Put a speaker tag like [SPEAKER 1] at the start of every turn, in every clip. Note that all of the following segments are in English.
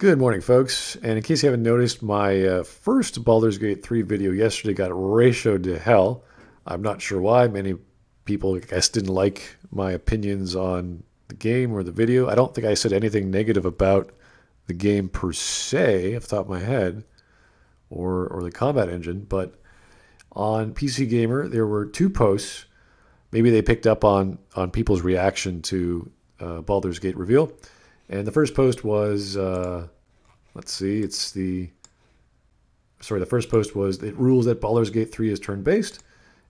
[SPEAKER 1] Good morning, folks. And in case you haven't noticed, my first Baldur's Gate 3 video yesterday got ratioed to hell. I'm not sure why. Many people, I guess, didn't like my opinions on the game or the video. I don't think I said anything negative about the game per se, off the top of my head, or the combat engine. But on PcGamer, there were two posts. Maybe they picked up on people's reaction to Baldur's Gate reveal. And the first post was, let's see, the first post was, it rules that Baldur's Gate 3 is turn-based.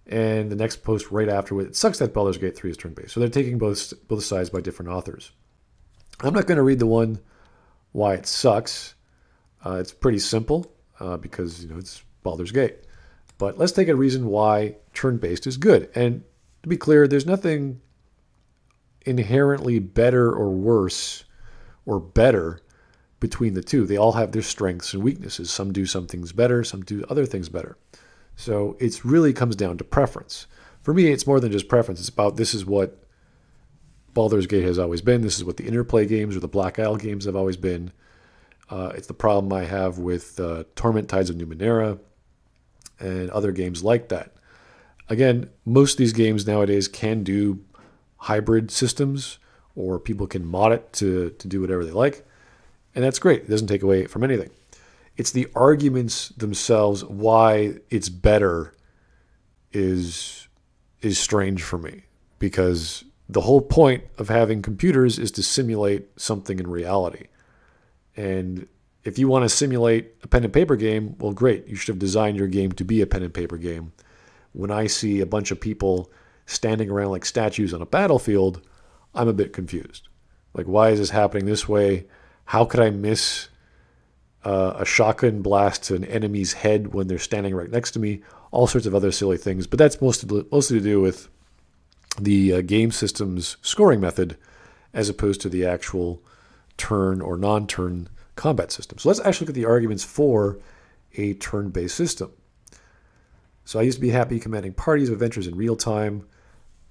[SPEAKER 1] And the next post right after it sucks that Baldur's Gate 3 is turn-based. So they're taking both sides by different authors. I'm not going to read the one why it sucks. It's pretty simple because, it's Baldur's Gate. But let's take a reason why turn-based is good. And to be clear, there's nothing inherently better or worse or better between the two. They all have their strengths and weaknesses. Some do some things better, some do other things better. So it really comes down to preference. For me, it's more than just preference. It's about, this is what Baldur's Gate has always been. This is what the Interplay games or the Black Isle games have always been. It's the problem I have with Torment Tides of Numenera and other games like that. Again, most of these games nowadays can do hybrid systems, or people can mod it to do whatever they like. And that's great. It doesn't take away from anything. It's the arguments themselves why it's better is strange for me, because the whole point of having computers is to simulate something in reality. And if you want to simulate a pen and paper game, well, great. You should have designed your game to be a pen and paper game. When I see a bunch of people standing around like statues on a battlefield, I'm a bit confused. Like, why is this happening this way? How could I miss a shotgun blast to an enemy's head when they're standing right next to me? All sorts of other silly things. But that's mostly to do with the game system's scoring method as opposed to the actual turn or non-turn combat system. So let's actually look at the arguments for a turn-based system. So I used to be happy commanding parties of adventures in real time,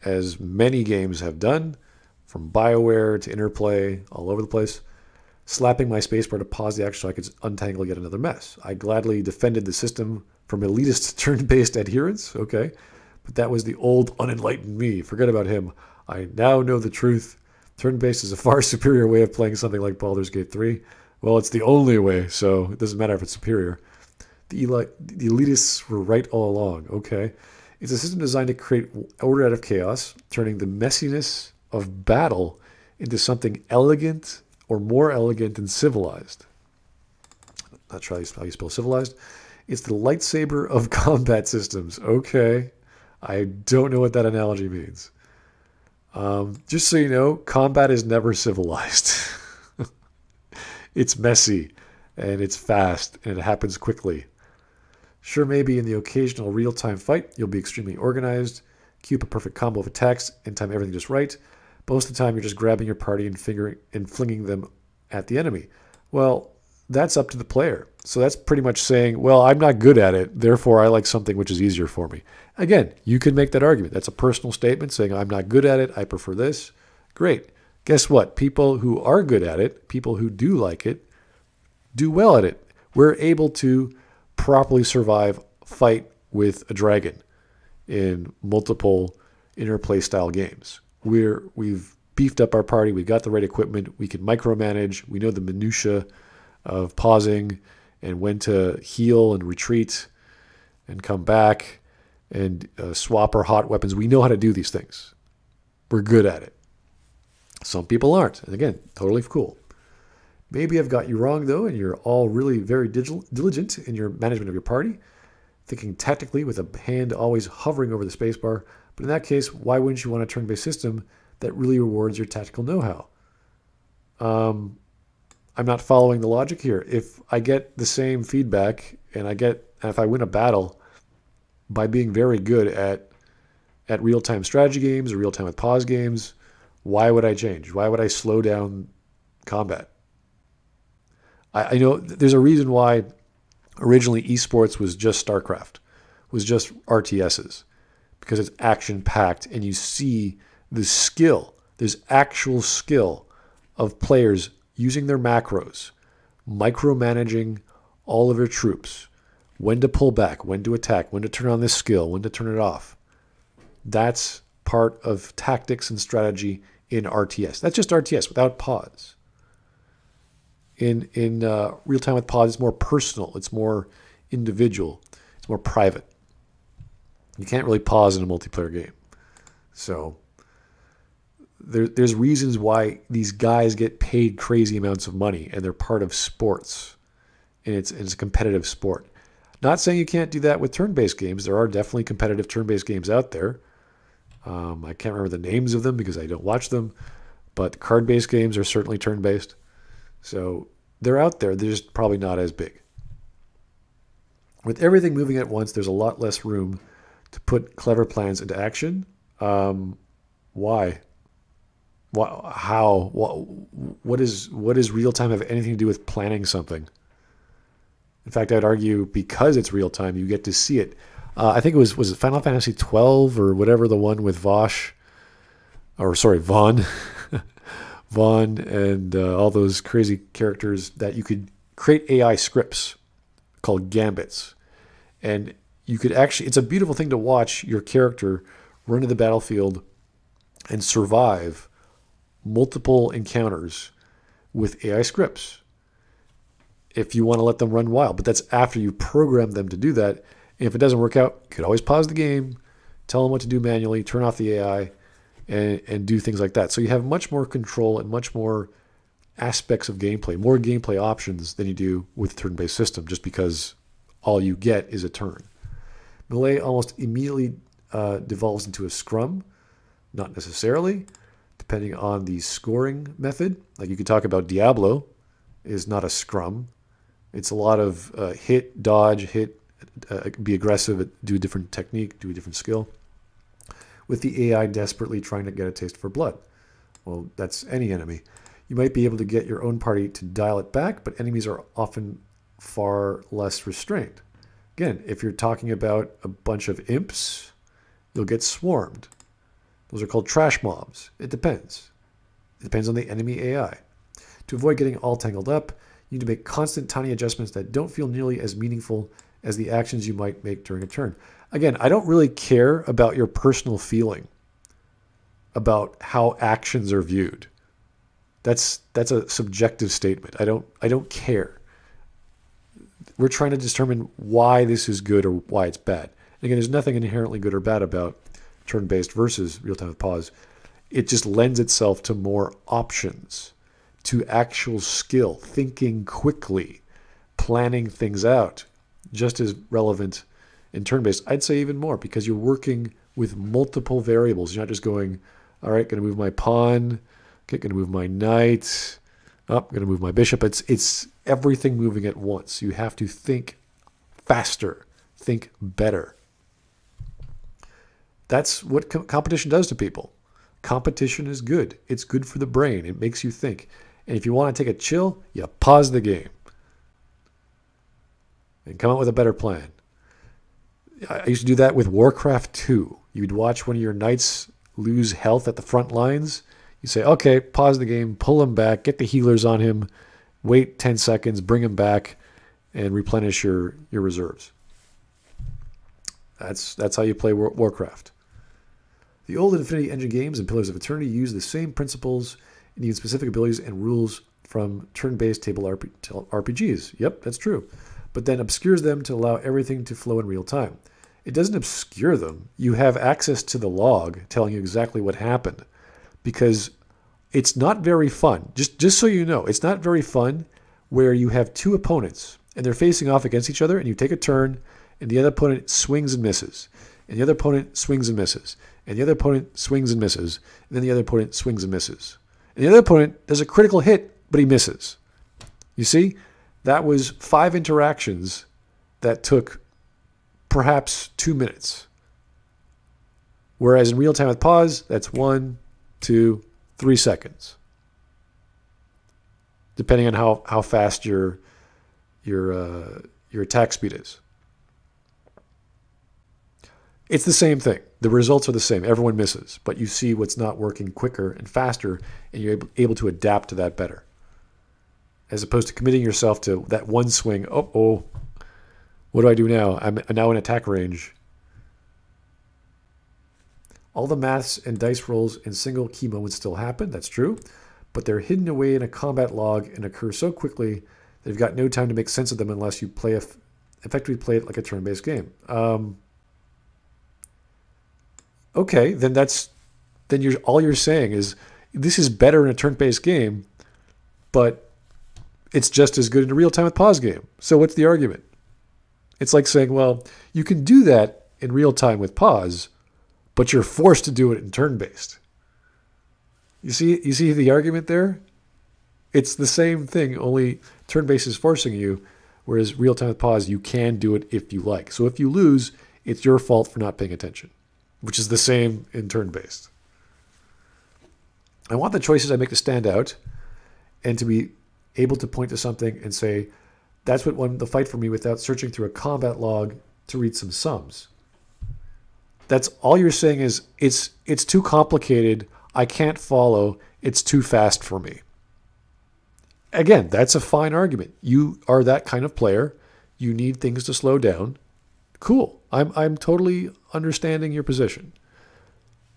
[SPEAKER 1] as many games have done, from BioWare to Interplay, all over the place. Slapping my spacebar to pause the action so I could untangle yet another mess. I gladly defended the system from elitist turn-based adherence, okay? But that was the old unenlightened me. Forget about him. I now know the truth. Turn-based is a far superior way of playing something like Baldur's Gate 3. Well, it's the only way, so it doesn't matter if it's superior. The elitists were right all along, okay? It's a system designed to create order out of chaos, turning the messiness of battle into something elegant or more elegant and civilized. Not sure how you spell civilized. It's the lightsaber of combat systems. Okay. I don't know what that analogy means. Just so you know, combat is never civilized. It's messy, and it's fast, and it happens quickly. Sure, maybe in the occasional real-time fight, you'll be extremely organized, queue up a perfect combo of attacks, and time everything just right. Most of the time, you're just grabbing your party and flinging them at the enemy. Well, that's up to the player. So that's pretty much saying, well, I'm not good at it, therefore I like something which is easier for me. Again, you can make that argument. That's a personal statement saying, I'm not good at it, I prefer this. Great. Guess what? People who are good at it, people who do like it, do well at it. We're able to properly survive fight with a dragon in multiple Interplay style games. We've beefed up our party. We've got the right equipment. We can micromanage. We know the minutia of pausing and when to heal and retreat and come back and swap our hot weapons. We know how to do these things. We're good at it. Some people aren't. And again, totally cool. Maybe I've got you wrong, though, and you're all really very diligent in your management of your party, thinking tactically with a hand always hovering over the spacebar. But in that case, why wouldn't you want a turn-based system that really rewards your tactical know-how? I'm not following the logic here. If I get the same feedback and if I win a battle by being very good at real-time strategy games or real-time with pause games, why would I change? Why would I slow down combat? I know there's a reason why originally esports was just StarCraft, was just RTSs. Because it's action-packed and you see the skill. There's actual skill of players using their macros micromanaging all of your troops, when to pull back, when to attack, when to turn on this skill, when to turn it off. That's part of tactics and strategy in RTS. That's just RTS without pause. In real time with pause, it's more personal. It's more individual. It's more private. You can't really pause in a multiplayer game. So there's reasons why these guys get paid crazy amounts of money, and they're part of sports, and it's a competitive sport. Not saying you can't do that with turn-based games. There are definitely competitive turn-based games out there. I can't remember the names of them because I don't watch them, but card-based games are certainly turn-based. So they're out there. They're just probably not as big. With everything moving at once, there's a lot less room to put clever plans into action. Why? How? What does real time have anything to do with planning something? In fact, I'd argue because it's real time, you get to see it. I think it was it Final Fantasy 12 or whatever, the one with Vaughn, Vaughn and all those crazy characters that you could create AI scripts called gambits. And you could actually, it's a beautiful thing to watch your character run to the battlefield and survive multiple encounters with AI scripts if you want to let them run wild. But that's after you program them to do that. And if it doesn't work out, you could always pause the game, tell them what to do manually, turn off the AI, and do things like that. So you have much more control and much more aspects of gameplay, more gameplay options than you do with a turn-based system, just because all you get is a turn. Melee almost immediately devolves into a scrum, not necessarily, depending on the scoring method. Like you could talk about Diablo is not a scrum. It's a lot of hit, dodge, hit, be aggressive, do a different technique, do a different skill, with the AI desperately trying to get a taste for blood. Well, that's any enemy. You might be able to get your own party to dial it back, but enemies are often far less restrained. Again, if you're talking about a bunch of imps, you'll get swarmed. Those are called trash mobs. It depends. It depends on the enemy AI. To avoid getting all tangled up, you need to make constant tiny adjustments that don't feel nearly as meaningful as the actions you might make during a turn. Again, I don't really care about your personal feeling about how actions are viewed. That's a subjective statement. I don't care. We're trying to determine why this is good or why it's bad. And again, there's nothing inherently good or bad about turn-based versus real-time with pause. It just lends itself to more options, to actual skill, thinking quickly, planning things out. Just as relevant in turn-based, I'd say even more, because you're working with multiple variables. You're not just going, all right, going to move my pawn, okay, going to move my knight, going to move my bishop. It's everything moving at once. You have to think faster, think better. That's what competition does to people. Competition is good. It's good for the brain. It makes you think. And if you want to take a chill, you pause the game and come up with a better plan. I used to do that with Warcraft 2. You'd watch one of your knights lose health at the front lines. You say, okay, pause the game, pull him back, get the healers on him, wait 10 seconds, bring him back, and replenish your reserves. That's how you play Warcraft. The old Infinity Engine games and Pillars of Eternity use the same principles and even specific abilities and rules from turn-based table RPGs. Yep, that's true. But then obscures them to allow everything to flow in real time. It doesn't obscure them. You have access to the log telling you exactly what happened, because it's not very fun. Just so you know, it's not very fun where you have two opponents and they're facing off against each other, and you take a turn and the other opponent swings and misses, and the other opponent swings and misses, and the other opponent swings and misses, and then the other opponent swings and misses. And the other opponent does a critical hit, but he misses. You see? That was 5 interactions that took perhaps 2 minutes. Whereas in real time with pause, that's 1, 2, 3 seconds. Depending on how fast your attack speed is. It's the same thing. The results are the same. Everyone misses, but you see what's not working quicker and faster, and you're able to adapt to that better. as opposed to committing yourself to that one swing. Oh, what do I do now? I'm now in attack range. All the maths and dice rolls in single key moments still happen, that's true, but they're hidden away in a combat log and occur so quickly they've got no time to make sense of them unless you effectively play it like a turn-based game. Okay, then all you're saying is this is better in a turn-based game, but it's just as good in a real-time with pause game. So what's the argument? It's like saying, well, you can do that in real time with pause, but you're forced to do it in turn-based. You see the argument there? It's the same thing, only turn-based is forcing you, whereas real-time with pause, you can do it if you like. So if you lose, it's your fault for not paying attention, which is the same in turn-based. I want the choices I make to stand out and to be able to point to something and say, that's what won the fight for me without searching through a combat log to read some sums. That's all you're saying is it's too complicated. I can't follow. It's too fast for me. Again, that's a fine argument. You are that kind of player. You need things to slow down. Cool. I'm totally understanding your position.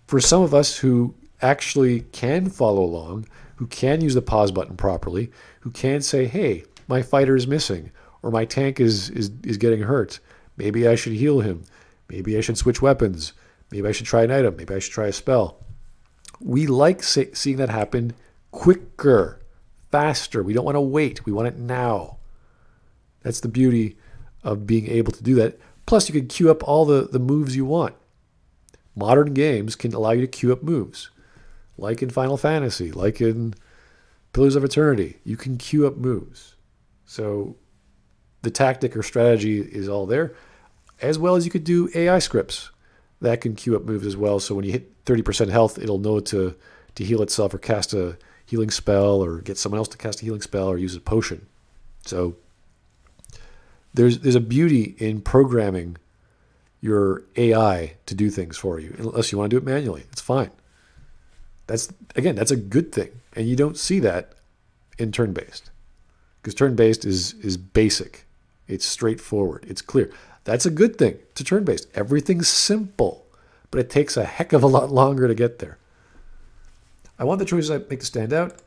[SPEAKER 1] For some of us who actually can follow along, who can use the pause button properly, who can say, hey, my fighter is missing, or my tank is getting hurt. Maybe I should heal him. Maybe I should switch weapons. Maybe I should try an item. Maybe I should try a spell. We like seeing that happen quicker, faster. We don't want to wait. We want it now. That's the beauty of being able to do that. Plus, you can queue up all the moves you want. Modern games can allow you to queue up moves. Like in Final Fantasy, like in Pillars of Eternity. You can queue up moves. So the tactic or strategy is all there, as well as you could do AI scripts that can queue up moves as well. So when you hit 30% health, it'll know to heal itself or cast a healing spell or get someone else to cast a healing spell or use a potion. So there's a beauty in programming your AI to do things for you, unless you want to do it manually. It's fine. That's a good thing. And you don't see that in turn-based. Because turn-based is basic. It's straightforward. It's clear. That's a good thing to turn-based. Everything's simple, but it takes a heck of a lot longer to get there. I want the choices I make to stand out,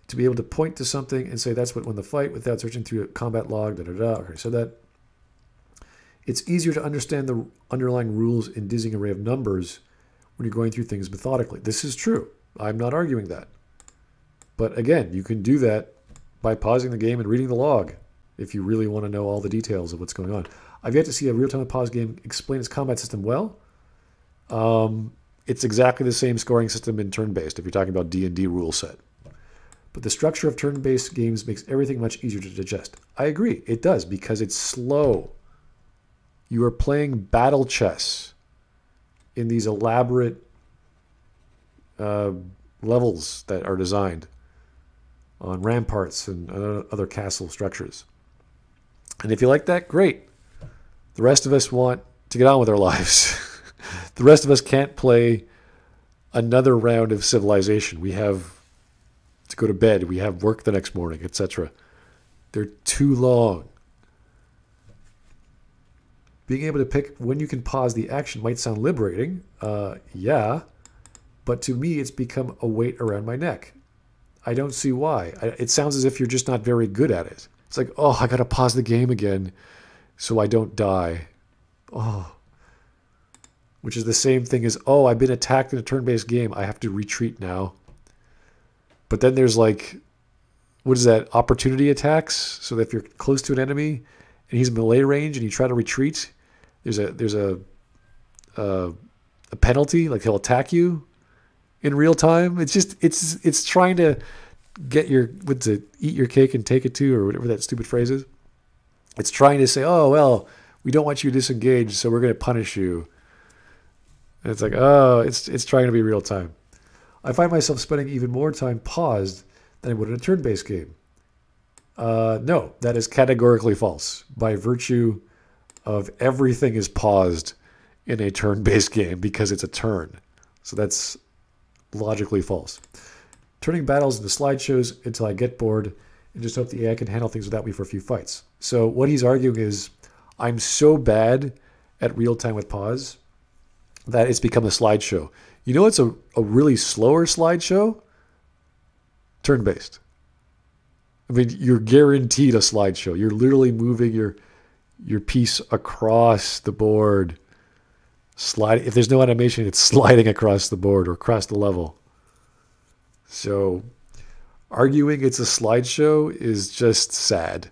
[SPEAKER 1] to be able to point to something and say that's what won the fight without searching through a combat log, Okay, so that it's easier to understand the underlying rules in dizzying array of numbers when you're going through things methodically. This is true. I'm not arguing that. But again, you can do that by pausing the game and reading the log if you really want to know all the details of what's going on. I've yet to see a real-time pause game explain its combat system well. It's exactly the same scoring system in turn-based if you're talking about D&D rule set. But the structure of turn-based games makes everything much easier to digest. I agree, it does, because it's slow. You are playing battle chess in these elaborate levels that are designed on ramparts and other castle structures. And if you like that, great. The rest of us want to get on with our lives. The rest of us can't play another round of Civilization. We have to go to bed. We have work the next morning, etc. They're too long. Being able to pick when you can pause the action might sound liberating. Yeah. But to me, it's become a weight around my neck. I don't see why. It sounds as if you're just not very good at it. It's like, oh, I got to pause the game again so I don't die. Oh. Which is the same thing as, oh, I've been attacked in a turn-based game. I have to retreat now. But then there's like, what is that? Opportunity attacks. So that if you're close to an enemy and he's in melee range and you try to retreat, there's a penalty. Like he'll attack you in real time. It's just it's trying to get eat your cake and take it too, or whatever that stupid phrase is. It's trying to say, oh well, we don't want you to disengage, so we're going to punish you. And it's like, oh, it's trying to be real time. I find myself spending even more time paused than I would in a turn-based game. No, that is categorically false. By virtue of everything is paused in a turn-based game because it's a turn. So that's logically false. Turning battles into slideshows until I get bored and just hope the AI can handle things without me for a few fights. So what he's arguing is, I'm so bad at real time with pause that it's become a slideshow. You know, it's a really slower slideshow? Turn-based. I mean, you're guaranteed a slideshow. You're literally moving your piece across the board. If there's no animation, it's sliding across the board or across the level. So arguing it's a slideshow is just sad.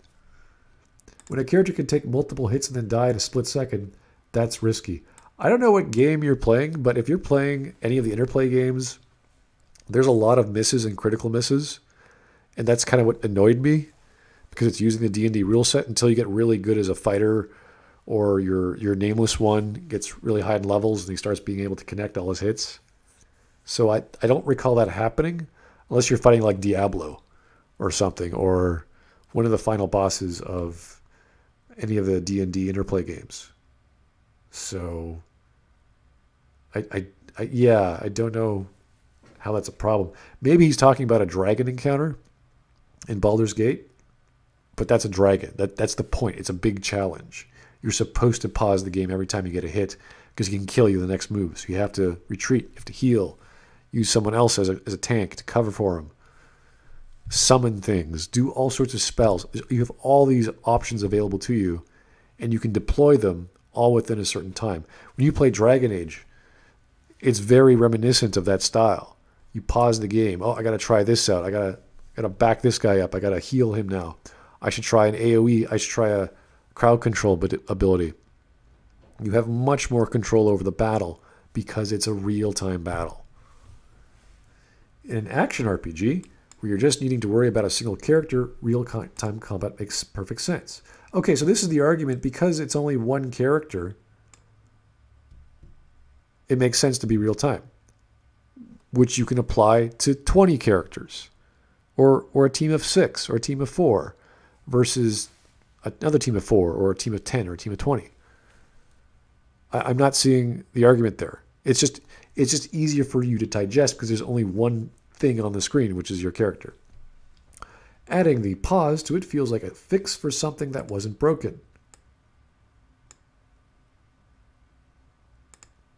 [SPEAKER 1] When a character can take multiple hits and then die in a split second, that's risky. I don't know what game you're playing, but if you're playing any of the interplay games, there's a lot of misses and critical misses. And that's kind of what annoyed me, because it's using the D&D rule set until you get really good as a fighter, or your nameless one gets really high in levels and he starts being able to connect all his hits. So I don't recall that happening unless you're fighting like Diablo or something, or one of the final bosses of any of the D&D interplay games. So yeah, I don't know how that's a problem. Maybe he's talking about a dragon encounter in Baldur's Gate, but that's a dragon. That's the point. It's a big challenge. You're supposed to pause the game every time you get a hit because he can kill you the next move. So you have to retreat, you have to heal, use someone else as a tank to cover for him, summon things, do all sorts of spells. You have all these options available to you, and you can deploy them all within a certain time. When you play Dragon Age, it's very reminiscent of that style. You pause the game. Oh, I got to try this out. I got to back this guy up. I got to heal him now. I should try an AoE. I should try a crowd control ability. You have much more control over the battle because it's a real-time battle. In an action RPG, where you're just needing to worry about a single character, real-time combat makes perfect sense. Okay, so this is the argument. Because it's only one character, it makes sense to be real-time, which you can apply to 20 characters, or a team of 6, or a team of 4, versus another team of 4, or a team of 10, or a team of 20. I'm not seeing the argument there. It's just easier for you to digest because there's only one thing on the screen, which is your character. Adding the pause to it feels like a fix for something that wasn't broken.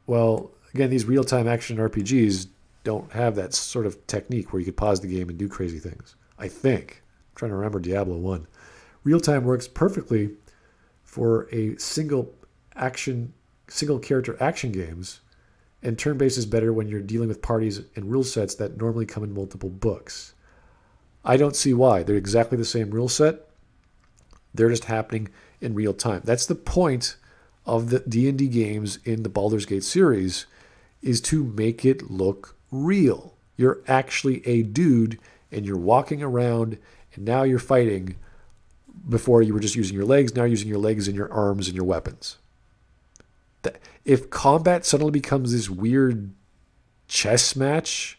[SPEAKER 1] Well, again, these real-time action RPGs don't have that sort of technique where you could pause the game and do crazy things. I think. I'm trying to remember Diablo 1. Real-time works perfectly for a single character action games, and turn-based is better when you're dealing with parties and rule sets that normally come in multiple books. I don't see why. They're exactly the same rule set. They're just happening in real time. That's the point of the D&D games in the Baldur's Gate series, is to make it look real. You're actually a dude, and you're walking around, and now you're fighting. Before you were just using your legs, now you're using your legs and your arms and your weapons. If combat suddenly becomes this weird chess match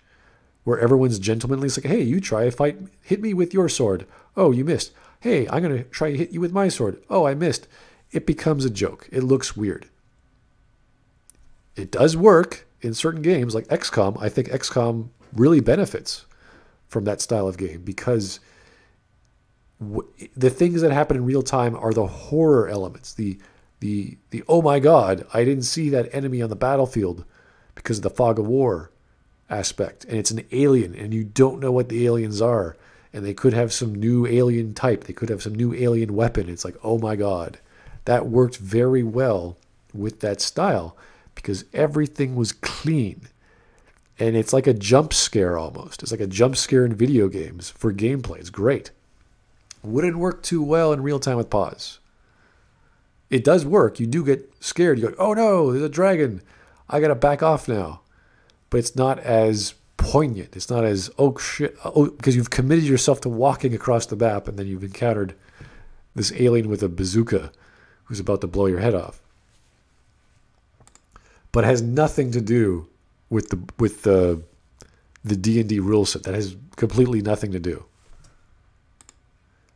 [SPEAKER 1] where everyone's gentlemanly, it's like, hey, you try a fight, hit me with your sword. Oh, you missed. Hey, I'm going to try to hit you with my sword. Oh, I missed. It becomes a joke. It looks weird. It does work in certain games like XCOM. I think XCOM really benefits from that style of game because the things that happen in real time are the horror elements. The oh my God, I didn't see that enemy on the battlefield because of the fog of war aspect. And it's an alien and you don't know what the aliens are. And they could have some new alien type. They could have some new alien weapon. It's like, oh my God. That worked very well with that style because everything was clean. And it's like a jump scare almost. It's like a jump scare in video games for gameplay. It's great. Wouldn't work too well in real time with pause. It does work. You do get scared. You go, oh no, there's a dragon. I got to back off now. But it's not as poignant. It's not as, oh shit, oh, because you've committed yourself to walking across the map and then you've encountered this alien with a bazooka who's about to blow your head off. But it has nothing to do with the D&D rule set. That has completely nothing to do.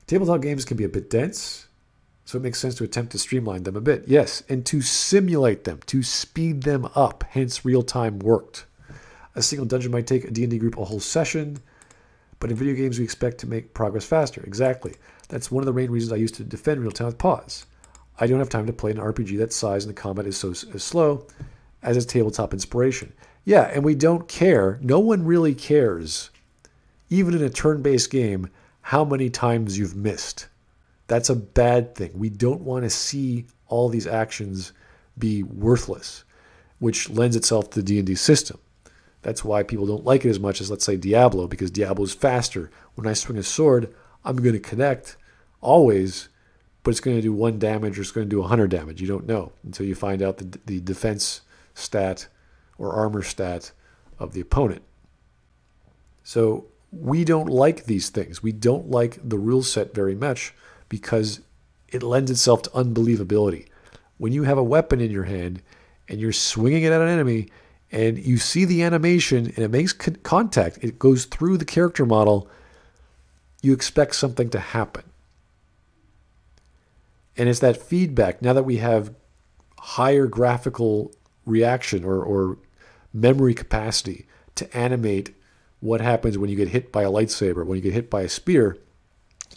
[SPEAKER 1] Tabletop games can be a bit dense, so it makes sense to attempt to streamline them a bit. Yes, and to simulate them, to speed them up, hence real-time worked. A single dungeon might take a D&D group a whole session, But in video games, we expect to make progress faster. Exactly. That's one of the main reasons I used to defend real-time with pause. I don't have time to play an RPG that size and the combat is so slow as its tabletop inspiration. Yeah, and we don't care. No one really cares, even in a turn-based game, how many times you've missed. That's a bad thing. We don't want to see all these actions be worthless, which lends itself to the D&D system. That's why people don't like it as much as, let's say, Diablo, because Diablo is faster. When I swing a sword, I'm going to connect always, but it's going to do 1 damage or it's going to do 100 damage. You don't know until you find out the defense stat or armor stat of the opponent. So we don't like these things. We don't like the rule set very much because it lends itself to unbelievability. When you have a weapon in your hand and you're swinging it at an enemy and you see the animation and it makes contact, it goes through the character model, you expect something to happen. And it's that feedback. Now that we have higher graphical reaction or memory capacity to animate what happens when you get hit by a lightsaber, when you get hit by a spear,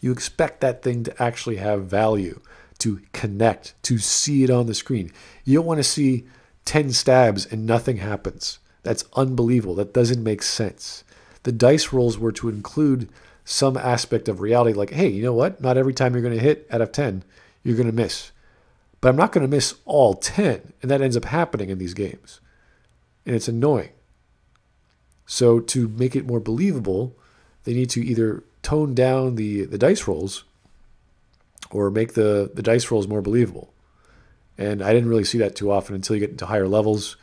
[SPEAKER 1] you expect that thing to actually have value, to connect, to see it on the screen. You don't want to see 10 stabs and nothing happens. That's unbelievable. That doesn't make sense. The dice rolls were to include some aspect of reality, like, hey, you know what? Not every time you're going to hit out of 10, you're going to miss. But I'm not going to miss all 10, and that ends up happening in these games. And it's annoying. So to make it more believable, they need to either tone down the dice rolls or make the dice rolls more believable. And I didn't really see that too often until you get into higher levels.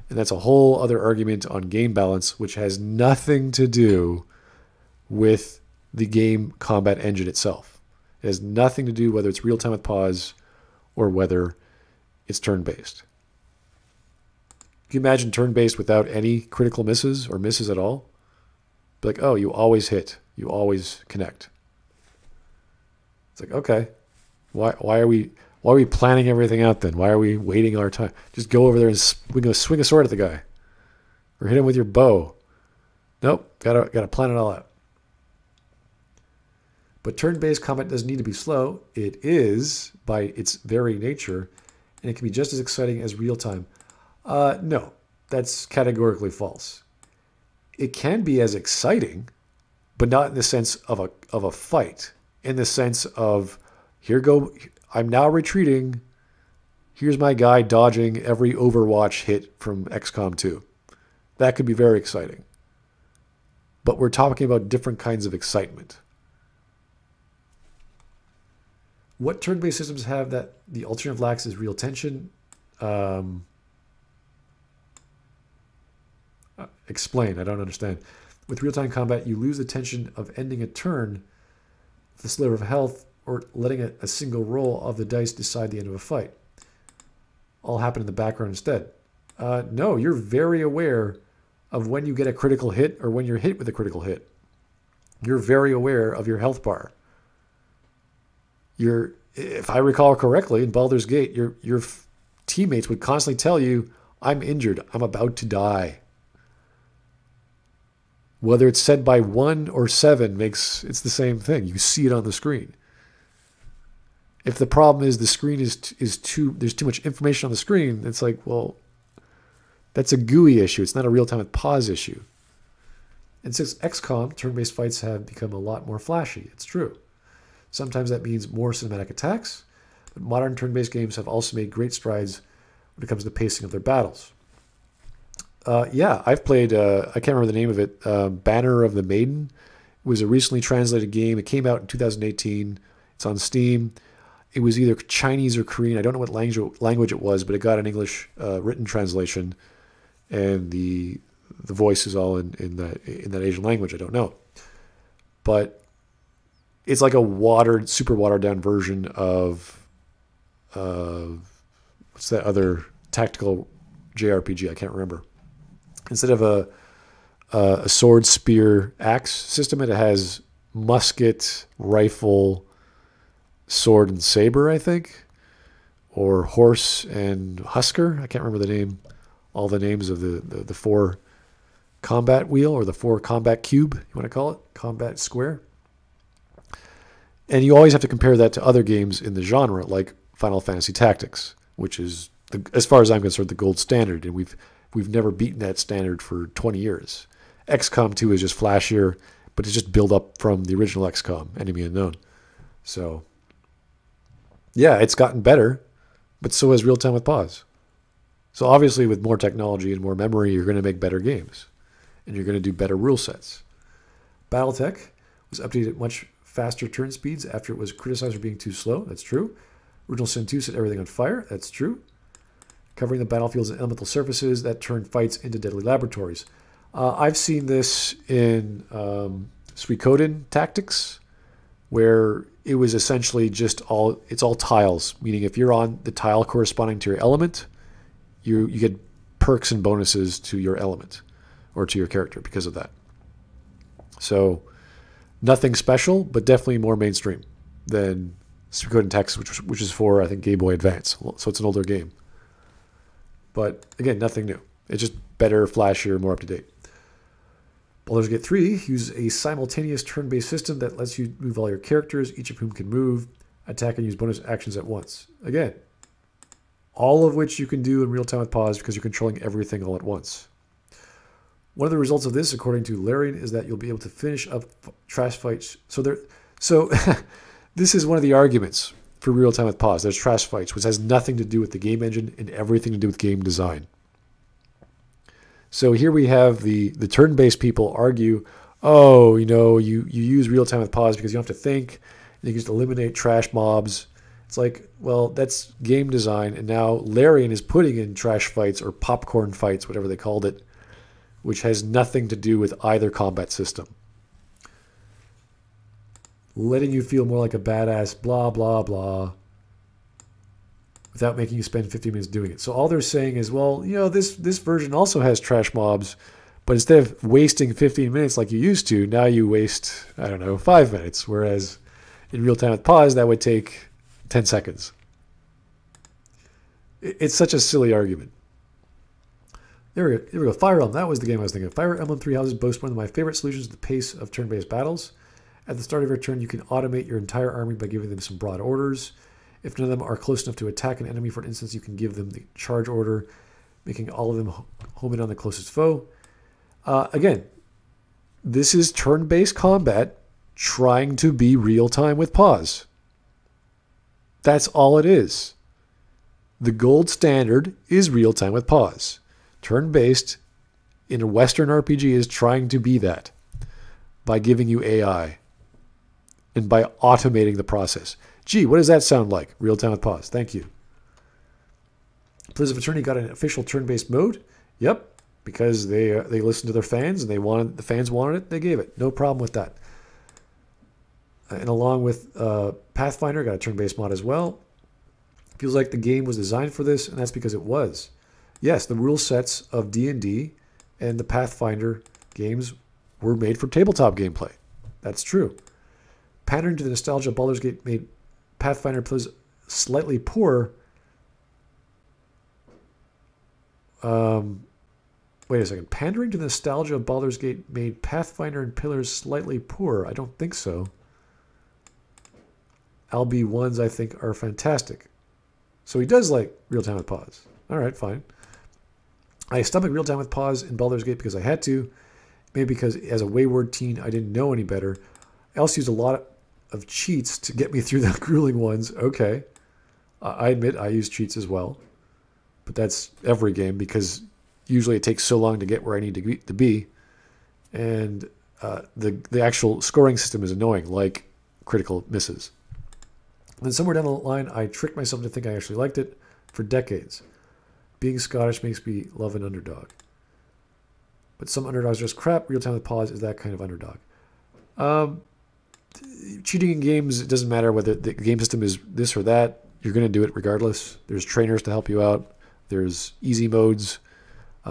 [SPEAKER 1] And that's a whole other argument on game balance, which has nothing to do with the game combat engine itself. It has nothing to do whether it's real-time with pause or whether it's turn-based. Can you imagine turn-based without any critical misses or misses at all? Be like, oh, you always hit. You always connect. It's like, okay, why are we planning everything out then? Why are we waiting our time? Just go over there and swing a sword at the guy. Or hit him with your bow. Nope, gotta plan it all out. But turn-based combat doesn't need to be slow. It is, by its very nature, and it can be just as exciting as real-time. No, that's categorically false. It can be as exciting, but not in the sense of a fight. In the sense of, I'm now retreating. Here's my guy dodging every Overwatch hit from XCOM 2. That could be very exciting. But we're talking about different kinds of excitement. What turn-based systems have that the alternative lacks is real tension? Explain, I don't understand. With real-time combat, you lose the tension of ending a turn with a sliver of health or letting a single roll of the dice decide the end of a fight. All happen in the background instead. No, you're very aware of when you get a critical hit or when you're hit with a critical hit. You're very aware of your health bar. If I recall correctly, in Baldur's Gate, your teammates would constantly tell you, I'm injured, I'm about to die. Whether it's said by 1 or 7 it's the same thing. You see it on the screen. If the problem is the screen there's too much information on the screen, it's like, well, that's a GUI issue. It's not a real-time with pause issue. And since XCOM, turn-based fights have become a lot more flashy. It's true. Sometimes that means more cinematic attacks, but modern turn-based games have also made great strides when it comes to the pacing of their battles. Yeah, I've played, I can't remember the name of it, Banner of the Maiden. It was a recently translated game. It came out in 2018. It's on Steam. It was either Chinese or Korean. I don't know what language it was, but it got an English written translation, and the voice is all in that Asian language. I don't know. But it's like a super watered down version of what's that other tactical JRPG? I can't remember. Instead of a sword, spear, axe system, it has musket, rifle, sword, and saber, I think, or horse and husker. I can't remember all the names of the 4 combat wheel, or the 4 combat cube, you want to call it, combat square. And you always have to compare that to other games in the genre, like Final Fantasy Tactics, which is, as far as I'm concerned, the gold standard, and we've never beaten that standard for 20 years. XCOM 2 is just flashier, but it's just built up from the original XCOM, Enemy Unknown. So, yeah, it's gotten better, but so has Real Time with Pause. So obviously with more technology and more memory, you're going to make better games, and you're going to do better rule sets. Battletech was updated at much faster turn speeds after it was criticized for being too slow. That's true. Original Sin 2 set everything on fire. That's true. Covering the battlefields and elemental surfaces that turn fights into deadly laboratories. I've seen this in Suikoden Tactics, where it was essentially just it's all tiles, meaning if you're on the tile corresponding to your element, you get perks and bonuses to your element or to your character because of that. So nothing special, but definitely more mainstream than Suikoden Tactics, which is for, I think, Game Boy Advance. So it's an older game. But again, nothing new. It's just better, flashier, more up-to-date. Baldur's Gate 3 uses a simultaneous turn-based system that lets you move all your characters, each of whom can move, attack, and use bonus actions at once. Again, all of which you can do in real-time with pause because you're controlling everything all at once. One of the results of this, according to Larian, is that you'll be able to finish up trash fights. So this is one of the arguments for real-time with pause. There's trash fights, which has nothing to do with the game engine and everything to do with game design. So here we have the turn-based people argue, oh, you use real-time with pause because you don't have to think, and you can just eliminate trash mobs. It's like, well, that's game design, and now Larian is putting in trash fights or popcorn fights, whatever they called it, which has nothing to do with either combat system. Letting you feel more like a badass, blah, blah, blah, without making you spend 15 minutes doing it. So all they're saying is, well, this version also has trash mobs, but instead of wasting 15 minutes like you used to, now you waste, 5 minutes, whereas in real-time with pause, that would take 10 seconds. It's such a silly argument. Here we go. Fire Emblem. That was the game I was thinking of. Fire Emblem Three Houses boasts one of my favorite solutions to the pace of turn-based battles. At the start of your turn, you can automate your entire army by giving them some broad orders. If none of them are close enough to attack an enemy, for instance, you can give them the charge order, making all of them home in on the closest foe. Again, this is turn-based combat trying to be real-time with pause. That's all it is. The gold standard is real-time with pause. Turn-based in a Western RPG is trying to be that by giving you AI and by automating the process. Gee, what does that sound like? Real-time with pause. Thank you. Blizzard of Eternity got an official turn-based mode. Yep, because they listened to their fans and the fans wanted it. They gave it. No problem with that. And along with Pathfinder, got a turn-based mod as well. Feels like the game was designed for this, and that's because it was. Yes, the rule sets of D&D and the Pathfinder games were made for tabletop gameplay. That's true. Pandering to the nostalgia of Baldur's Gate made Pathfinder plays slightly poor. Wait a second. Pandering to the nostalgia of Baldur's Gate made Pathfinder and Pillars slightly poor. I don't think so. LB1s, I think, are fantastic. So he does like real-time with pause. All right, fine. I stomached real-time with pause in Baldur's Gate because I had to. Maybe because as a wayward teen, I didn't know any better. I also used a lot of cheats to get me through the grueling ones. Okay. I admit I use cheats as well. But that's every game because usually it takes so long to get where I need to be. And the actual scoring system is annoying, like critical misses. And then somewhere down the line, I tricked myself to think I actually liked it for decades. Being Scottish makes me love an underdog. But some underdogs are just crap. Real-time with pause is that kind of underdog. Cheating in games, it doesn't matter whether the game system is this or that. You're going to do it regardless. There's trainers to help you out. There's easy modes.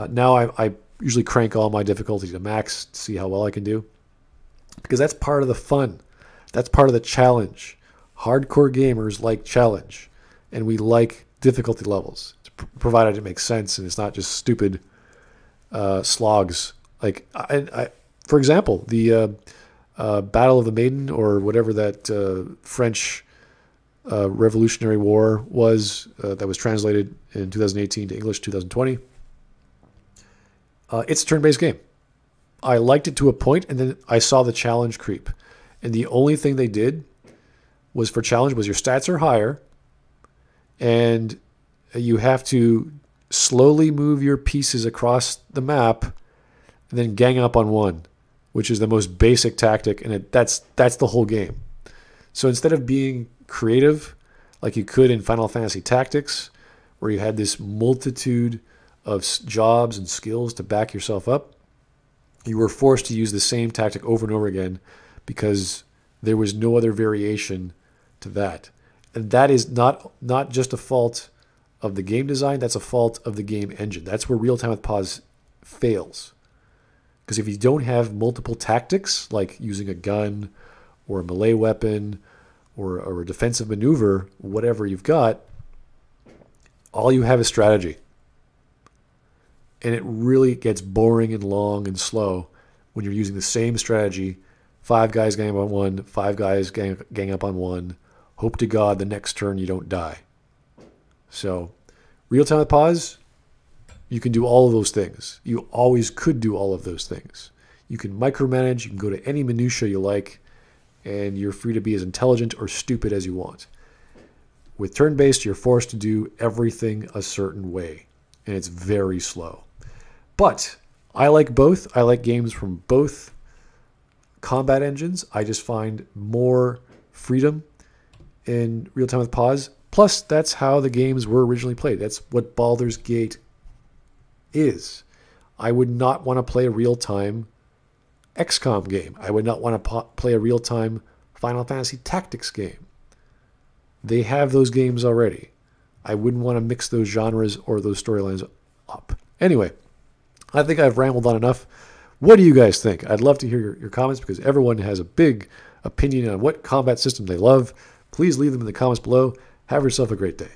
[SPEAKER 1] Now I usually crank all my difficulty to max to see how well I can do. Because that's part of the fun. That's part of the challenge. Hardcore gamers like challenge. And we like difficulty levels, provided it makes sense and it's not just stupid slogs Like, for example, the Battle of the Maiden, or whatever that French Revolutionary War was, that was translated in 2018 to English 2020. It's a turn-based game. I liked it to a point, and then I saw the challenge creep. And the only thing they did was, for challenge, was your stats are higher, and you have to slowly move your pieces across the map and then gang up on one, which is the most basic tactic, and that's the whole game. So instead of being creative like you could in Final Fantasy Tactics, where you had this multitude of jobs and skills to back yourself up, you were forced to use the same tactic over and over again because there was no other variation to that. And that is not just a fault of the game design, that's a fault of the game engine. That's where real-time with pause fails. Because if you don't have multiple tactics, like using a gun or a melee weapon or a defensive maneuver, whatever you've got, all you have is strategy. And it really gets boring and long and slow when you're using the same strategy. 5 guys gang up on one, 5 guys gang up on one. Hope to God the next turn you don't die. So, real-time with pause, you can do all of those things. You always could do all of those things. You can micromanage, you can go to any minutia you like, and you're free to be as intelligent or stupid as you want. With turn-based, you're forced to do everything a certain way, and it's very slow. But I like both. I like games from both combat engines. I just find more freedom in real-time with pause. Plus, that's how the games were originally played. That's what Baldur's Gate is. I would not want to play a real-time XCOM game. I would not want to play a real-time Final Fantasy Tactics game. They have those games already. I wouldn't want to mix those genres or those storylines up. Anyway, I think I've rambled on enough. What do you guys think? I'd love to hear your comments, because everyone has a big opinion on what combat system they love. Please leave them in the comments below. Have yourself a great day.